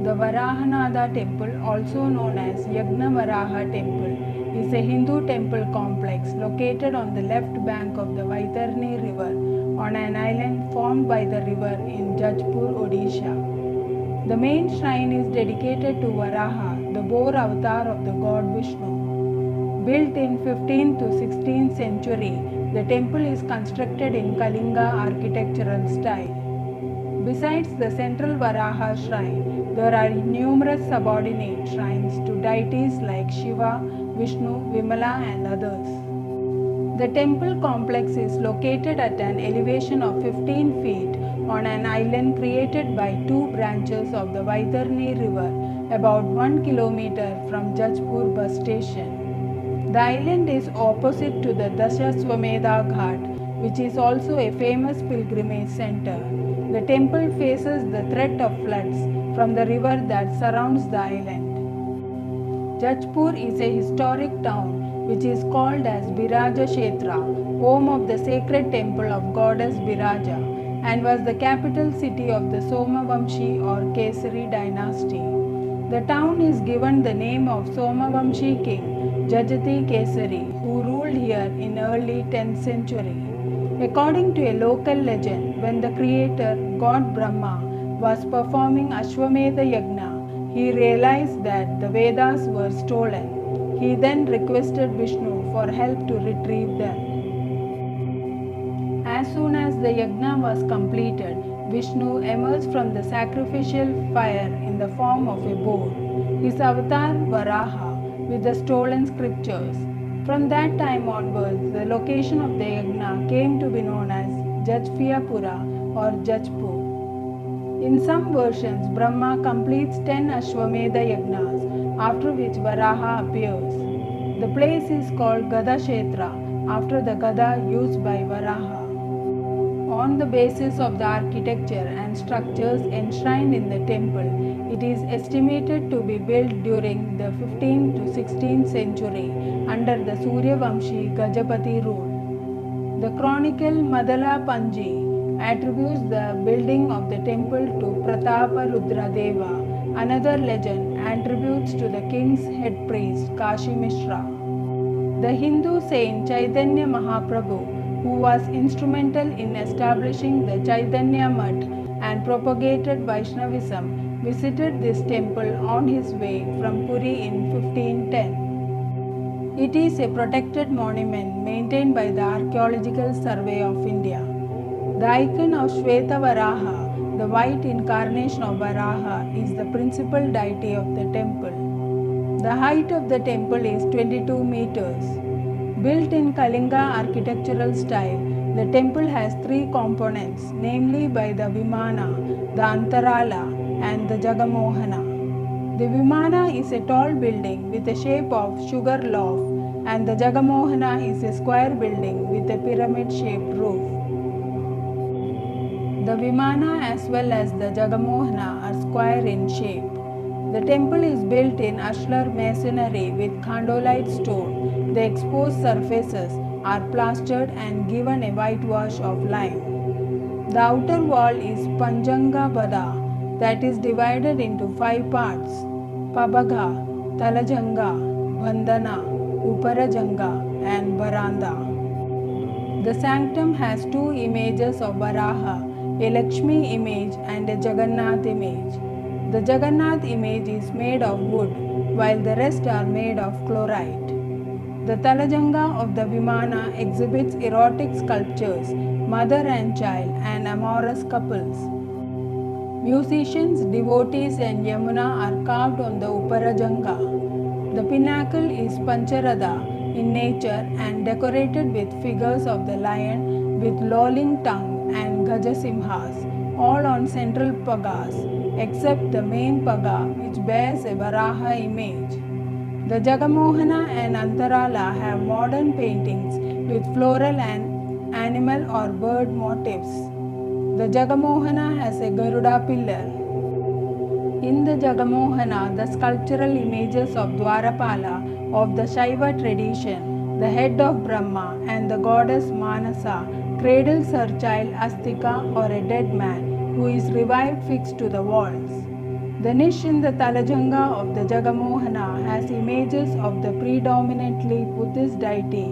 The Varahanada temple, also known as Yagnavaraha temple, is a Hindu temple complex located on the left bank of the Vaitarni river on an island formed by the river in Jajpur, Odisha. The main shrine is dedicated to Varaha, the boar avatar of the god Vishnu. Built in 15th to 16th century, the temple is constructed in Kalinga architectural style. Besides the central Varaha shrine, there are numerous subordinate shrines to deities like Shiva, Vishnu, Vimala and others. The temple complex is located at an elevation of 15 feet on an island created by two branches of the Vaitarni river about 1 kilometer from Jajpur bus station. The island is opposite to the Dashaswamedha Ghat, which is also a famous pilgrimage center. The temple faces the threat of floods from the river that surrounds the island. Jajpur is a historic town which is called as Biraja Kshetra, home of the sacred temple of goddess Biraja, and was the capital city of the Somavamshi or Kesari dynasty. The town is given the name of Somavamshi king Jajati Kesari, who ruled here in early 10th century. According to a local legend, when the creator, god Brahma, was performing Ashwamedha Yagna, he realized that the Vedas were stolen. He then requested Vishnu for help to retrieve them. As soon as the Yagna was completed, Vishnu emerged from the sacrificial fire in the form of a boar, his avatar Varaha, with the stolen scriptures. From that time onwards, the location of the Yagna came to be known as Jajpiyapura or Jajpur. In some versions, Brahma completes 10 Ashwamedha Yagnas, after which Varaha appears. The place is called Gada Kshetra, after the Gada used by Varaha. On the basis of the architecture and structures enshrined in the temple, it is estimated to be built during the 15th to 16th century under the Suryavamshi Gajapati rule. The chronicle Madala Panji attributes the building of the temple to Pratapa Rudra Deva. Another legend attributes to the king's head priest Kashi Mishra. The Hindu saint Chaitanya Mahaprabhu, who was instrumental in establishing the Chaitanya Mutt and propagated Vaishnavism, visited this temple on his way from Puri in 1510. It is a protected monument maintained by the Archaeological Survey of India. The icon of Shweta Varaha, the white incarnation of Varaha, is the principal deity of the temple. The height of the temple is 22 meters. Built in Kalinga architectural style, the temple has three components, namely by the Vimana, the Antarala and the Jagamohana. The Vimana is a tall building with the shape of sugar loaf and the Jagamohana is a square building with a pyramid-shaped roof. The Vimana as well as the Jagamohana are square in shape. The temple is built in ashlar masonry with khandolite stone. The exposed surfaces are plastered and given a whitewash of lime. The outer wall is Panjanga Bada, that is divided into 5 parts: Pabaga, Talajanga, Bandhana, Uparajanga and Baranda. The sanctum has 2 images of Varaha, a Lakshmi image and a Jagannath image. The Jagannath image is made of wood, while the rest are made of chlorite. The Talajanga of the Vimana exhibits erotic sculptures, mother and child, and amorous couples. Musicians, devotees, and Yamuna are carved on the Uparajanga. The pinnacle is Pancharadha in nature and decorated with figures of the lion with lolling tongue and Gajasimhas, all on central pagas, except the main paga which bears a Varaha image. The Jagamohana and Antarala have modern paintings with floral and animal or bird motifs. The Jagamohana has a Garuda pillar. In the Jagamohana, the sculptural images of Dwarapala of the Shaiva tradition, the head of Brahma and the goddess Manasa cradles her child Astika or a dead man who is revived fixed to the walls. The niche in the Talajanga of the Jagamohana has images of the predominantly Buddhist deity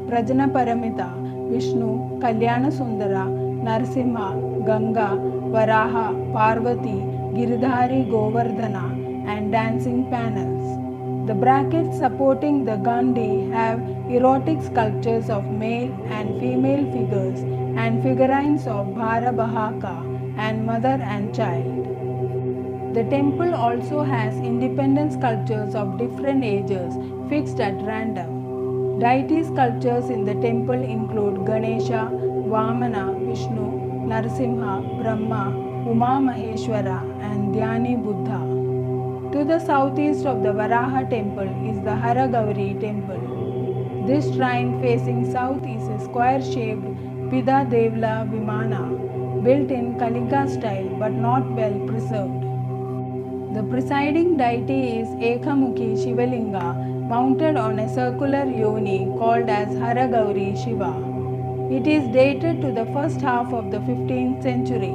Prajanaparamita, Vishnu, Kalyana Sundara, Narasimha, Ganga, Varaha, Parvati, Giridhari Govardhana, and dancing panels. The brackets supporting the Gandhi have erotic sculptures of male and female figures and figurines of Bharabahaka and mother and child. The temple also has independent sculptures of different ages fixed at random. Deity sculptures in the temple include Ganesha, Vamana, Vishnu, Narasimha, Brahma, Uma Maheshwara, and Dhyani Buddha. To the southeast of the Varaha temple is the Haragauri temple. This shrine facing south is a square-shaped Pida Devla Vimana, built in Kalinga style but not well preserved. The presiding deity is Ekamukhi Shivalinga, mounted on a circular yoni called as Haragauri Shiva. It is dated to the first half of the 15th century.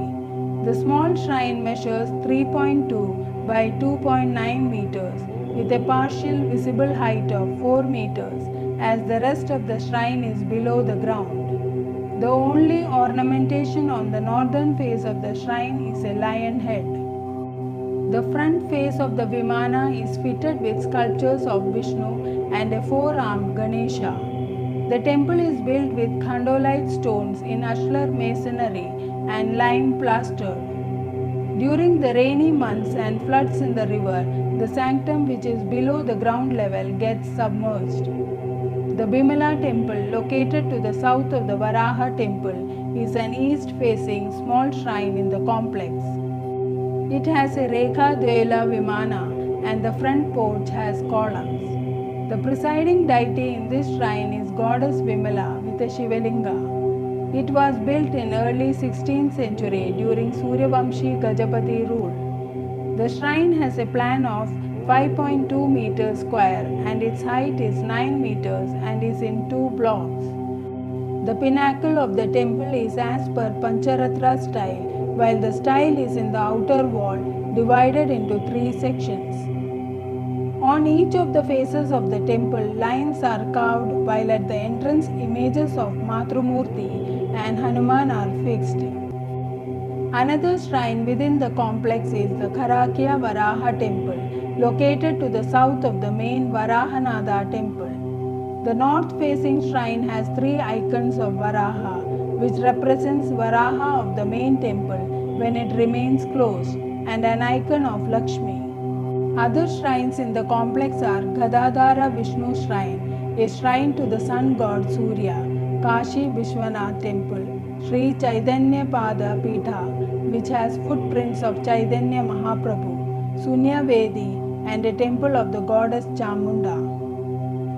The small shrine measures 3.2 by 2.9 meters with a partial visible height of 4 meters as the rest of the shrine is below the ground. The only ornamentation on the northern face of the shrine is a lion head. The front face of the Vimana is fitted with sculptures of Vishnu and a four-armed Ganesha. The temple is built with khandolite stones in ashlar masonry and lime plastered. During the rainy months and floods in the river, the sanctum, which is below the ground level, gets submerged. The Bimala temple, located to the south of the Varaha temple, is an east-facing small shrine in the complex. It has a Rekha Dvela Vimana and the front porch has columns. The presiding deity in this shrine is goddess Vimala with a Shivalinga. It was built in early 16th century during Suryavamshi Gajapati rule. The shrine has a plan of 5.2 meters square and its height is 9 meters and is in 2 blocks. The pinnacle of the temple is as per Pancharatra style, while the style is in the outer wall divided into 3 sections. On each of the faces of the temple, lines are carved, while at the entrance images of Matrumurti and Hanuman are fixed. Another shrine within the complex is the Kharakya Varaha temple, located to the south of the main Varahanada temple. The north-facing shrine has 3 icons of Varaha, which represents Varaha of the main temple when it remains closed, and an icon of Lakshmi. Other shrines in the complex are Gadadhara Vishnu Shrine, a shrine to the sun god Surya, Kashi Vishwanath Temple, Sri Chaitanya Pada Pitha, which has footprints of Chaitanya Mahaprabhu, Sunya Vedi, and a temple of the goddess Chamunda.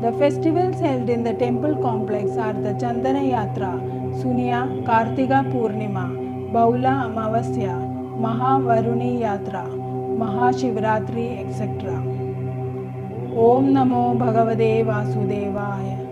The festivals held in the temple complex are the Chandana Yatra, Sunya, Kartika Purnima, Baula Amavasya, Mahavaruni Yatra, Mahashivratri, etc. Om Namo Bhagavate Vasudevaya.